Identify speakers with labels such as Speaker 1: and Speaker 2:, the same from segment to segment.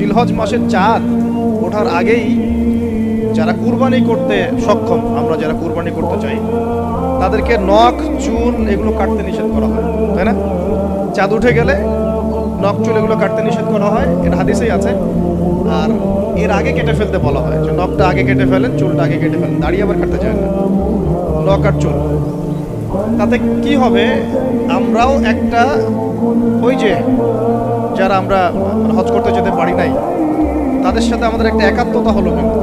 Speaker 1: জিলহজ মাসের চাঁদ ওঠার আগেই যারা কুরবানি করতে সক্ষম, আমরা যারা কুরবানি করতে চাই, তাদেরকে নখ চুল এগুলো কাটতে নিষেধ করা হয়, তাই না? চাঁদ উঠে গেলে নখ চুল এগুলো কাটতে নিষেধ করা হয়, এটা হাদিসেই আছে। আর এর আগে কেটে ফেলতে বলা হয়, যে নখটা আগে কেটে ফেলেন, চুলটা আগে কেটে ফেলেন, দাড়ি আবার কাটতে চায় না, নখ আর চুল। তাতে কি হবে, আমরাও একটা ওই যে যারা আমরা হজ করতে যেতে পারি নাই তাদের সাথে আমাদের একটা একাত্মতা হলো, কিন্তু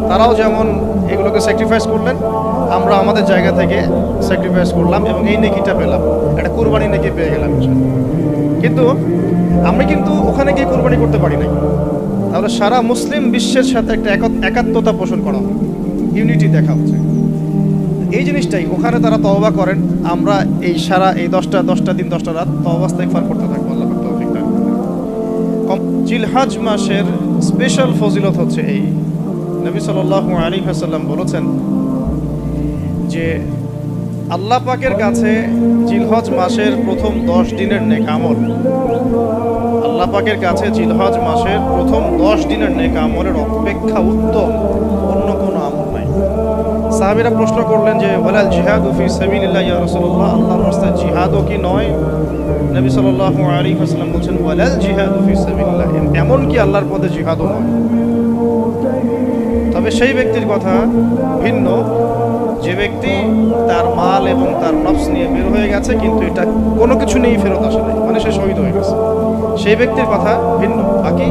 Speaker 1: তারাও যেমন এগুলোকে স্যাক্রিফাইস করলেন, আমরা আমাদের জায়গা থেকে স্যাক্রিফাইস করলাম এবং এই নেকিটা পেলাম, একটা কুরবানি নেকি পেয়ে গেলাম। কিন্তু আমরা কিন্তু ওখানে গিয়ে কুরবানি করতে পারি নাই, তাহলে সারা মুসলিম বিশ্বের সাথে একটা একাত্মতা পোষণ করা হয়, ইউনিটি দেখা হচ্ছে। এই জিনিসটাই ওখানে তারা তওবা করেন, আমরা এই সারা এই 10টা দিন 10টা রাত তওবা ইস্তেগফার করতে থাকবো। আল্লাহ পাক তৌফিক দান করেন। জিলহজ মাসের স্পেশাল ফজিলত হচ্ছে এই, নবী সাল্লাল্লাহু আলাইহি ওয়াসাল্লাম বলেছেন যে আল্লাহ পাকের কাছে জিলহজ মাসের প্রথম 10 দিনের নেক আমল, আল্লাহ পাকের কাছে জিলহজ মাসের প্রথম 10 দিনের নেক আমলের অপেক্ষা উত্তম অন্য কোনো আমল নাই। সাহাবীরা প্রশ্ন করলেন যে ওয়ালাল জিহাদু ফি সাবিলিল্লাহ ইয়া রাসূলুল্লাহ, আল্লাহর রাস্তায় জিহাদও কি নয়? নবী সাল্লাল্লাহু আলাইহি ওয়াসাল্লাম বলেন ওয়ালাল জিহাদু ফি সাবিলিল্লাহ, এমন কি আল্লাহর পথে জিহাদও নয়। তবে সেই ব্যক্তির কথা ভিন্ন যে ব্যক্তি তার মাল এবং তার নফস নিয়ে বের হয়ে গেছে, কিন্তু এটা কোনো কিছু নেই, ফেরত আসে নাই, মানে সে শহীদ হয়ে গেছে, সেই ব্যক্তির কথা ভিন্ন। বাকি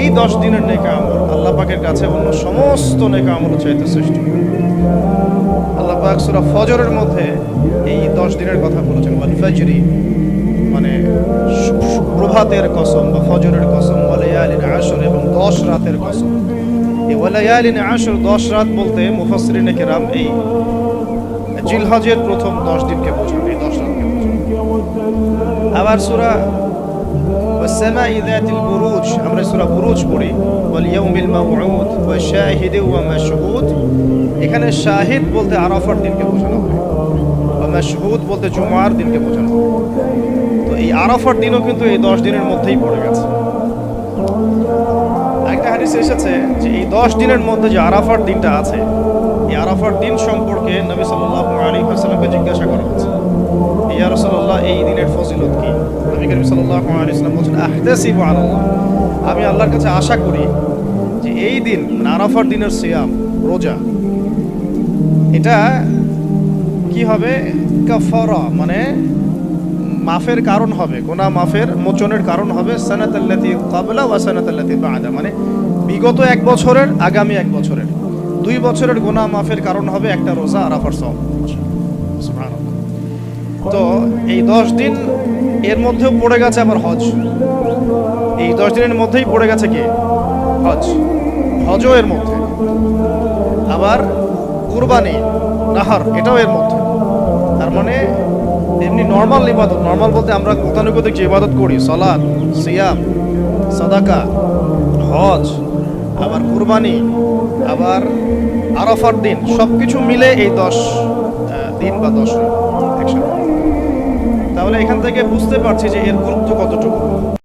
Speaker 1: এই 10 দিনের নেক আমল আল্লাহ পাকের কাছে অন্য সমস্ত নেক আমল চাইতে শ্রেষ্ঠ। আল্লাহ পাক সূরা ফজরের মধ্যে এই 10 দিনের কথা বলেছেন, ওয়াল ফাজরি, মানে প্রভাতের কসম বা ফজরের কসম, ওয়া লায়ালিন আশর, এবং 10 রাতের কসম। এই ওয়া লায়ালিন আশর 10 রাত বলতে মুফাসসিরিনে কেরাম এই জিলহজের প্রথম 10 দিনকে বোঝান, এই 10 রাতকে বোঝান। আবার সূরা والسماء ذات البروج, আমরা সূরা বুরুজ পড়ি, واليوم الموعود وشاهد ومشهود, এখানে শাহিদ বলতে আরাফার দিনকে বোঝানো হয়, বা মাশহুদ বলতে জুমার দিনকে বোঝানো হয়। তো এই আরাফার দিনও কিন্তু এই 10 দিনের মধ্যেই পড়ে গেছে। একটা হাদিসে এসেছে যে এই 10 দিনের মধ্যে যে আরাফার দিনটা আছে, এই আরাফার দিন সম্পর্কে নবী সাল্লাল্লাহু আলাইহি ওয়াসাল্লামকে জিজ্ঞাসা করা হয়েছে, ইয়া রাসূলুল্লাহ এই দিনের ফজিলত কি? নবী করিম সাল্লাল্লাহু আলাইহি ওয়াসাল্লাম বলেন আহতাসিবু আলাল্লাহ, আমি আল্লাহর কাছে আশা করি যে এই দিন মানে আরাফার দিনের সিয়াম, রোজা, এটা কি হবে, কাফারা, মানে মাফের কারণ হবে, গুনাহ মাফের মোচনের কারণ হবে, সানাতাল্লাতী ক্বাবলা ওয়া সানাতাল্লাতী বা'দা, মানে বিগত 1 বছরের, আগামী 1 বছরের, 2 বছরের গুনাহ মাফের কারণ হবে একটা রোজা, আরাফার সাওম। সুবহানাল্লাহ। তো এই 10 দিন এর মধ্যেও পড়ে গেছে আবার হজ, এই 10 দিনের মধ্যেই পড়ে গেছে কি হজ, হজও এর মধ্যে, আবার কুরবানি নাহার এটাও এর মধ্যে। তার মানে এমনি নর্মাল ইবাদত, নর্মাল বলতে আমরা গতানুগতিক যে ইবাদত করি, সালাত, সিয়াম, সাদাকা, হজ, আবার কুরবানি, আবার আরাফার দিন, সবকিছু মিলে এই 10 দিন বা 10 রাত একসাথে। তাহলে এখান থেকে বুঝতে পারছি যে এর গুরুত্ব কতটুকু।